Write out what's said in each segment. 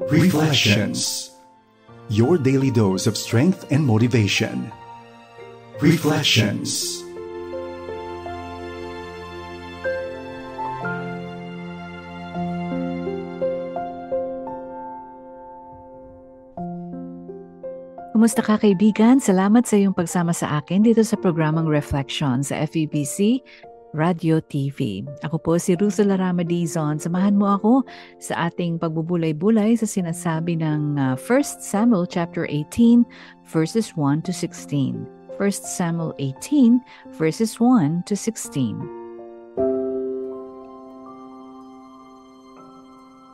Reflections. Your daily dose of strength and motivation. Reflections. Kumusta ka kaibigan? Salamat sa iyong pagsama sa akin dito sa programang Reflections sa FEBC Radio TV. Ako po si Russell Larama Dizon. Samahan mo ako sa ating pagbubulay-bulay sa sinasabi ng 1 Samuel chapter 18 verses 1 to 16. 1 Samuel 18 verses 1 to 16.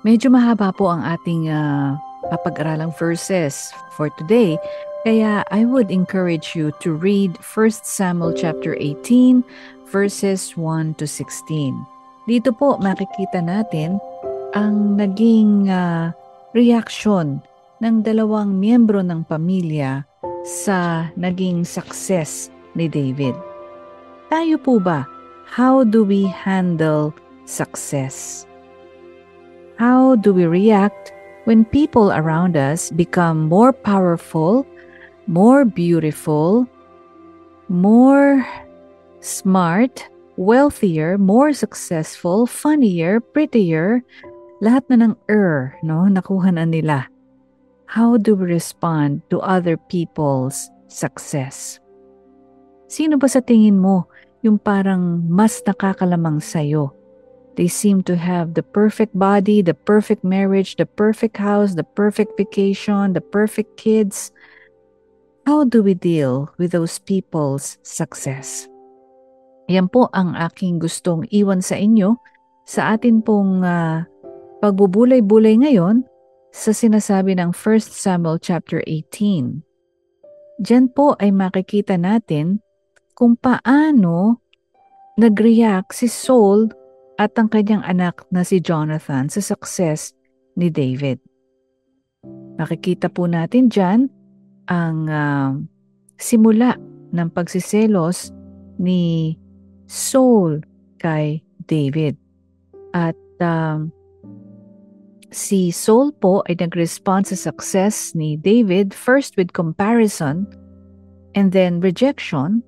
Medyo mahaba po ang ating papag-aralang verses for today, kaya I would encourage you to read 1 Samuel chapter 18 verses 1 to 16. Dito po makikita natin ang naging reaksyon ng dalawang miyembro ng pamilya sa naging success ni David. Tayo po ba, how do we handle success? How do we react when people around us become more powerful, more beautiful, more smart, wealthier, more successful, funnier, prettier, lahat na ng nakuha na nila. How do we respond to other people's success? Sino ba sa tingin mo yung parang mas nakakalamang sa'yo? They seem to have the perfect body, the perfect marriage, the perfect house, the perfect vacation, the perfect kids. How do we deal with those people's success? Yan po ang aking gustong iwan sa inyo sa atin pong pagbubulay-bulay ngayon sa sinasabi ng 1 Samuel chapter 18. Diyan po ay makikita natin kung paano nag-react si Saul at ang kanyang anak na si Jonathan sa success ni David. Makikita po natin dyan ang simula ng pagsiselos ni Saul kay David. At si Saul po ay nag-respond sa success ni David first with comparison and then rejection,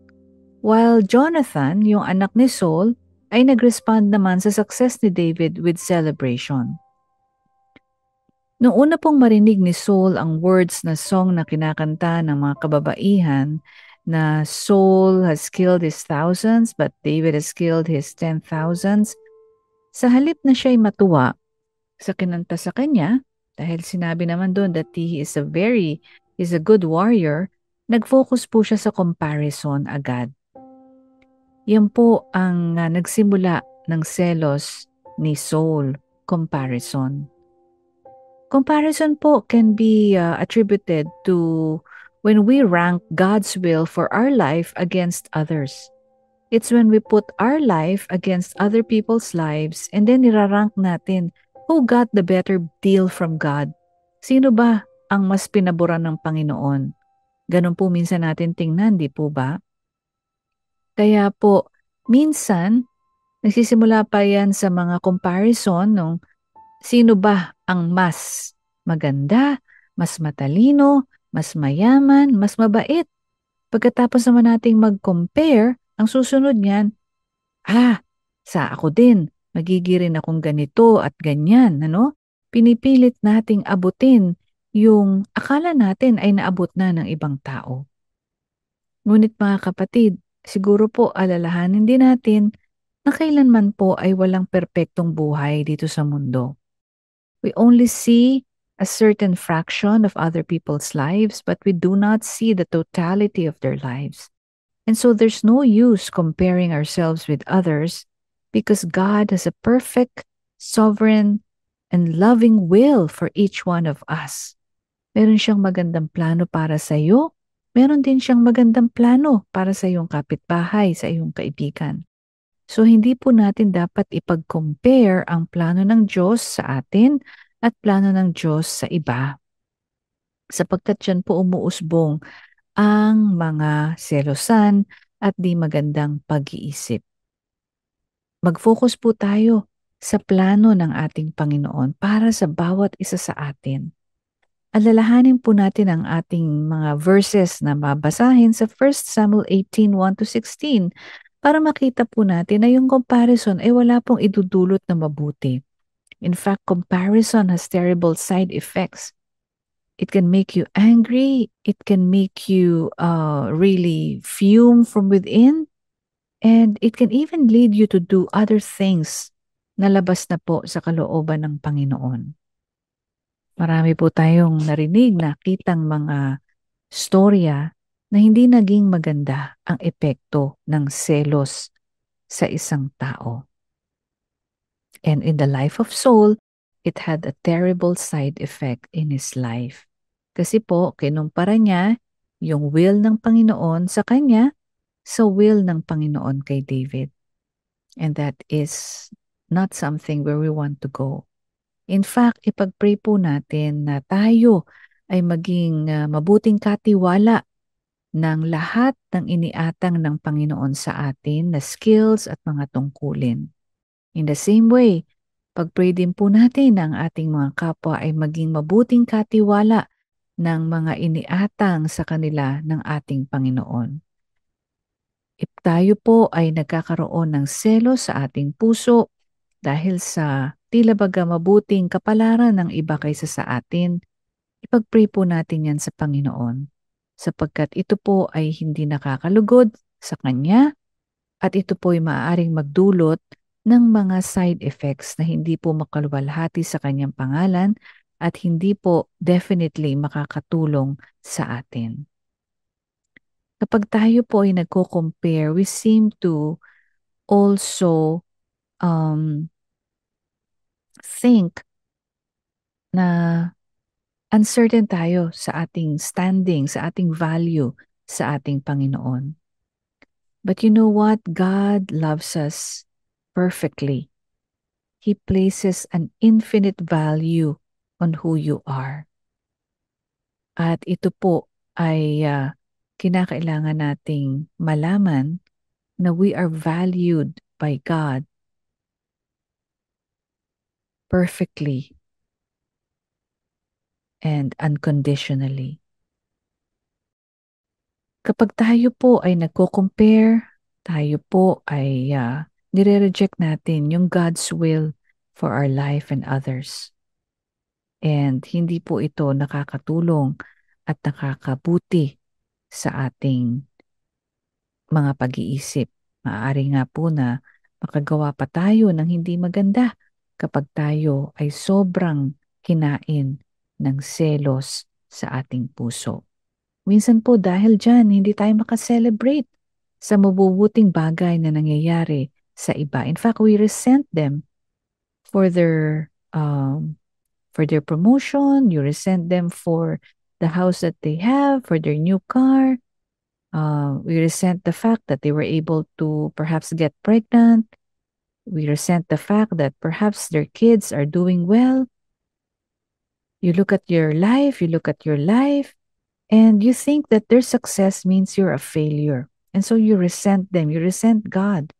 while Jonathan, yung anak ni Saul, ay nag-respond naman sa success ni David with celebration. Noong una pong marinig ni Saul ang words na song na kinakanta ng mga kababaihan na Saul has killed his thousands but David has killed his 10,000s, sa halip na siya'y matuwa sa kinanta sa kanya, dahil sinabi naman doon that he is a good warrior, nag-focus po siya sa comparison agad. Yan po ang nagsimula ng selos ni Saul, comparison. Comparison po can be attributed to when we rank God's will for our life against others. It's when we put our life against other people's lives and then irarank natin who got the better deal from God. Sino ba ang mas pinaboran ng Panginoon? Ganun po minsan natin tingnan, di po ba? Kaya po, minsan, nagsisimula pa yan sa mga comparison nung sino ba ang mas maganda, mas matalino, mas mayaman, mas mabait. Pagkatapos naman nating mag-compare, ang susunod niyan, sa ako din, magigirin akong ganito at ganyan, Pinipilit nating abutin yung akala natin ay naabot na ng ibang tao. Ngunit mga kapatid, siguro po alalahanin din natin na kailanman po ay walang perpektong buhay dito sa mundo. We only see a certain fraction of other people's lives, but we do not see the totality of their lives. And so there's no use comparing ourselves with others because God has a perfect, sovereign, and loving will for each one of us. Meron siyang magandang plano para sa iyo. Meron din siyang magandang plano para sa iyong kapitbahay, sa iyong kaibigan. So hindi po natin dapat ipag-compare ang plano ng Diyos sa atin at plano ng Diyos sa iba. Sapagkat yan po umuusbong ang mga selosan at di magandang pag-iisip. Mag-focus po tayo sa plano ng ating Panginoon para sa bawat isa sa atin. alalahanin po natin ang ating mga verses na babasahin sa 1 Samuel 18:1-16 para makita po natin na yung comparison ay wala pong idudulot na mabuti. In fact, comparison has terrible side effects. It can make you angry. It can make you really fume from within. And it can even lead you to do other things na labas na po sa kalooban ng Panginoon. Marami po tayong narinig, nakitang mga storya na hindi naging maganda ang epekto ng selos sa isang tao. And in the life of Saul, it had a terrible side effect in his life. Kasi po, kinumpara niya yung will ng Panginoon sa kanya sa will ng Panginoon kay David. And that is not something where we want to go. In fact, ipag-pray po natin na tayo ay maging mabuting katiwala ng lahat ng iniatang ng Panginoon sa atin na skills at mga tungkulin. In the same way, pag-pray din po natin na ang ating mga kapwa ay maging mabuting katiwala ng mga iniatang sa kanila ng ating Panginoon. If tayo po ay nagkakaroon ng selos sa ating puso dahil sa tila baga mabuting kapalaran ng iba kaysa sa atin, ipag-pray po natin yan sa Panginoon sapagkat ito po ay hindi nakakalugod sa Kanya at ito po ay maaaring magdulot ng mga side effects na hindi po makaluwalhati sa Kanyang pangalan at hindi po definitely makakatulong sa atin. Kapag tayo po ay nagko-compare, we seem to also think na uncertain tayo sa ating standing, sa ating value, sa ating Panginoon. But you know what? God loves us perfectly. He places an infinite value on who you are. At ito po ay kinakailangan nating malaman na we are valued by God perfectly and unconditionally. Kapag tayo po ay nagko-compare, tayo po ay nire-reject natin yung God's will for our life and others. And hindi po ito nakakatulong at nakakabuti sa ating mga pag-iisip. Maaari nga po na makagawa pa tayo ng hindi maganda kapag tayo ay sobrang kinain ng selos sa ating puso. Minsan po dahil dyan, hindi tayo makaselebrate sa mabubuting bagay na nangyayari sa iba. In fact, we resent them for their promotion. You resent them for the house that they have, for their new car. We resent the fact that they were able to perhaps get pregnant. We resent the fact that perhaps their kids are doing well. You look at your life, and you think that their success means you're a failure. And so you resent them. You resent God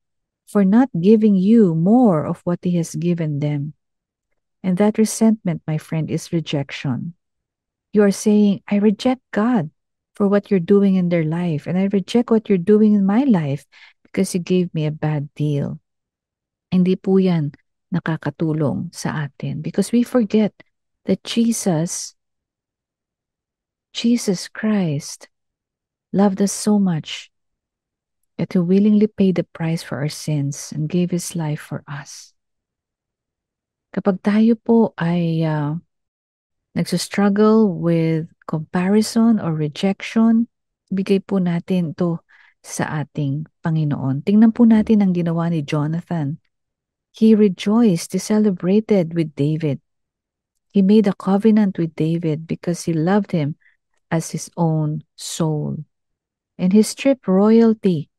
for not giving you more of what He has given them. And that resentment, my friend, is rejection. You are saying, I reject God for what you're doing in their life. And I reject what you're doing in my life because you gave me a bad deal. Hindi po yan nakakatulong sa atin because we forget that Jesus Christ loved us so much that He willingly paid the price for our sins and gave His life for us. Kapag tayo po ay nagsustruggle with comparison or rejection, bigay po natin ito sa ating Panginoon. Tingnan po natin ang ginawa ni Jonathan. He rejoiced, he celebrated with David. He made a covenant with David because he loved him as his own soul. And he stripped royalty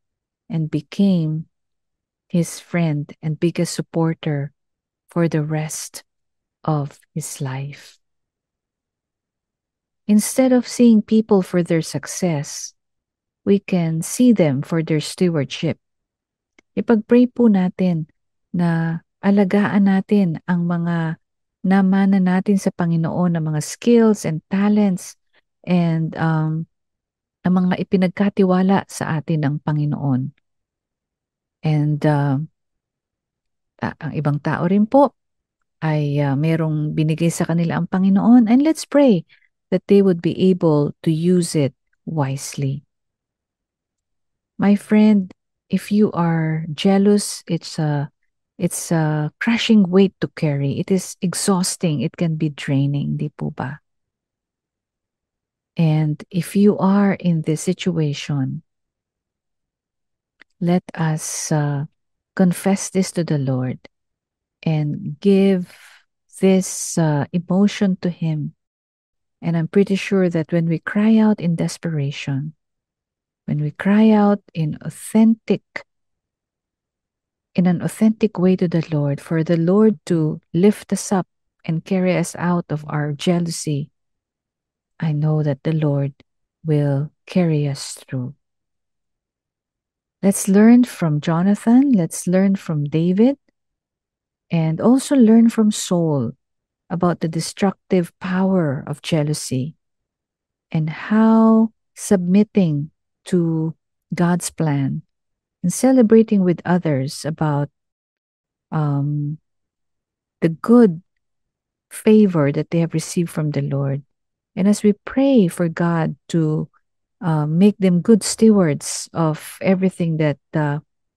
and became his friend and biggest supporter for the rest of his life. Instead of seeing people for their success, we can see them for their stewardship. Ipag-pray po natin na alagaan natin ang mga na mana natin sa Panginoon ng mga skills and talents and ang mga ipinagkatiwala sa atin ng Panginoon. And ang ibang tao rin po ay merong binigay sa kanila ang Panginoon, and let's pray that they would be able to use it wisely. My friend, if you are jealous, it's a crushing weight to carry. It is exhausting. It can be draining, di po ba? And if you are in this situation, let us confess this to the Lord and give this emotion to Him. And I'm pretty sure that when we cry out in desperation, when we cry out in an authentic way to the Lord, for the Lord to lift us up and carry us out of our jealousy, I know that the Lord will carry us through. Let's learn from Jonathan, let's learn from David, and also learn from Saul about the destructive power of jealousy and how submitting to God's plan and celebrating with others about the good favor that they have received from the Lord. And as we pray for God to make them good stewards of everything that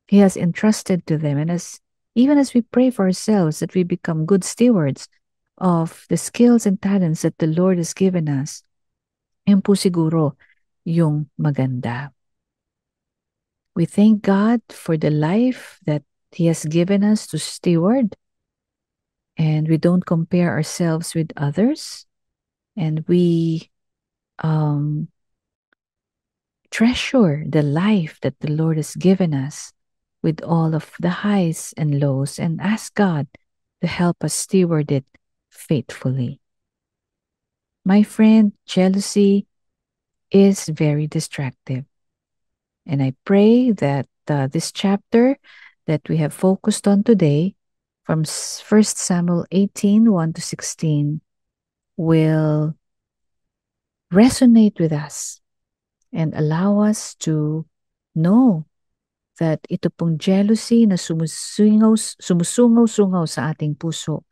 He has entrusted to them, and even as we pray for ourselves that we become good stewards of the skills and talents that the Lord has given us, yun po siguro yung maganda. We thank God for the life that He has given us to steward, and we don't compare ourselves with others, and we treasure the life that the Lord has given us with all of the highs and lows, and ask God to help us steward it faithfully. My friend, jealousy is very destructive. And I pray that this chapter that we have focused on today, from 1 Samuel 18, 1 to 16, will resonate with us and allow us to know that ito pong jealousy na sumusungaw-sungaw sa ating puso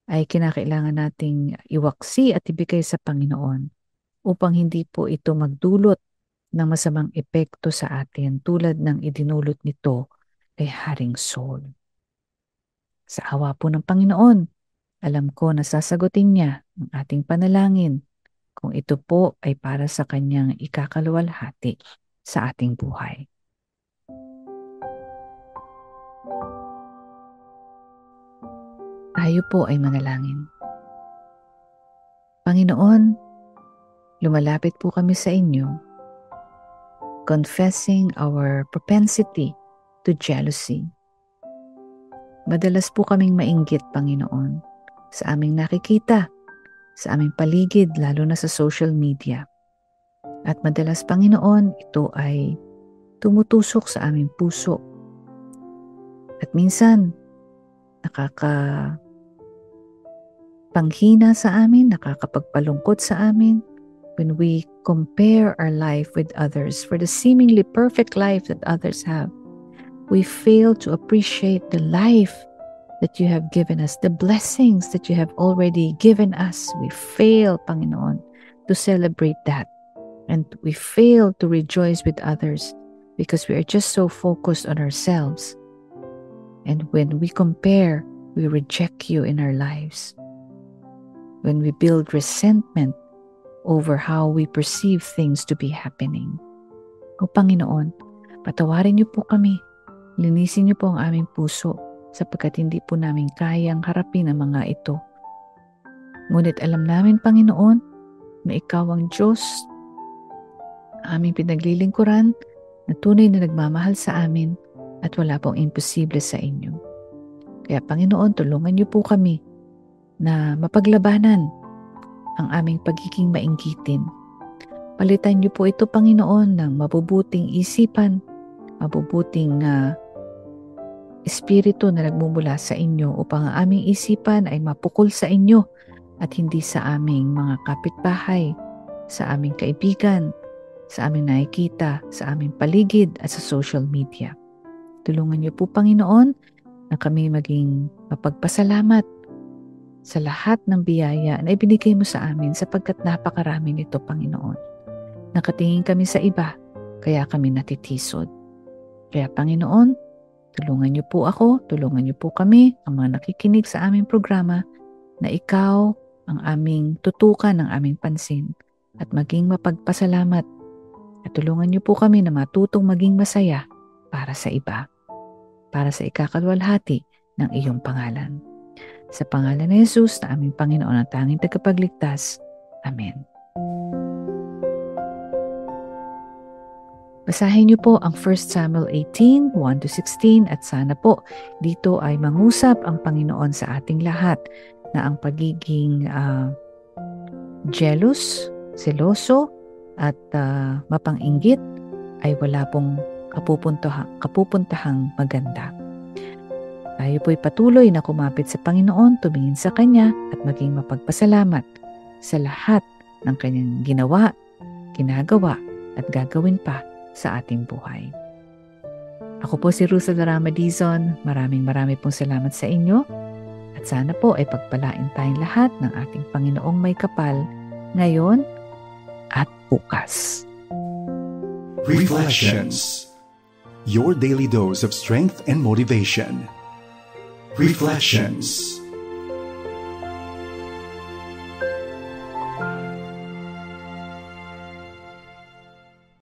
ay kinakailangan nating iwaksi at ibigay sa Panginoon upang hindi po ito magdulot ng masamang epekto sa atin tulad ng idinulot nito kay Haring Saul. Sa awa po ng Panginoon, alam ko na sasagutin niya ang ating panalangin kung ito po ay para sa kanyang ikakaluwalhati sa ating buhay. Tayo po ay manalangin. Panginoon, lumalapit po kami sa inyo, confessing our propensity to jealousy. Madalas po kaming mainggit, Panginoon, sa aming nakikita, sa aming paligid, lalo na sa social media. At madalas, Panginoon, ito ay tumutusok sa aming puso. At minsan, nakakapanghina sa amin, nakakapagpalungkot sa amin when we compare our life with others for the seemingly perfect life that others have. We fail to appreciate the life that you have given us, the blessings that you have already given us. We fail, Panginoon, to celebrate that. And we fail to rejoice with others because we are just so focused on ourselves. And when we compare, we reject you in our lives. When we build resentment over how we perceive things to be happening. O Panginoon, patawarin niyo po kami. Linisin niyo po ang aming puso sapagkat hindi po namin kayang harapin ang mga ito. Ngunit alam namin, Panginoon, na Ikaw ang Diyos, aming pinaglilingkuran, na tunay na nagmamahal sa amin at wala pong imposible sa inyo. Kaya Panginoon, tulungan niyo po kami na mapaglabanan ang aming pagiging mainggitin. Palitan niyo po ito, Panginoon, ng mabubuting isipan, mabubuting espiritu na nagmumula sa inyo upang ang aming isipan ay mapukol sa inyo at hindi sa aming mga kapitbahay, sa aming kaibigan, sa aming nakikita, sa aming paligid at sa social media. Tulungan niyo po, Panginoon, na kami maging mapagpasalamat sa lahat ng biyaya na ibinigay mo sa amin sapagkat napakarami nito, Panginoon. Nakatingin kami sa iba, kaya kami natitisod. Kaya, Panginoon, tulungan niyo po ako, tulungan niyo po kami, ang mga nakikinig sa aming programa, na ikaw ang aming tutukan, ng aming pansin, at maging mapagpasalamat. At tulungan niyo po kami na matutong maging masaya para sa iba, para sa ikakalwalhati ng iyong pangalan. Sa pangalan ni Jesus na aming Panginoon at tanging tagapagligtas. Amen. Basahin niyo po ang 1 Samuel 18, 1-16 at sana po dito ay mangusap ang Panginoon sa ating lahat na ang pagiging jealous, seloso at mapang-inggit ay wala pong kapupuntahang maganda. Tayo po'y patuloy na kumapit sa Panginoon, tumingin sa Kanya at maging mapagpasalamat sa lahat ng Kanyang ginawa, ginagawa at gagawin pa sa ating buhay. Ako po si Rusa Darama Dizon. Maraming pong salamat sa inyo at sana po ay pagpalain tayong lahat ng ating Panginoong may kapal ngayon at bukas. Reflections. Your daily dose of strength and motivation. Reflections.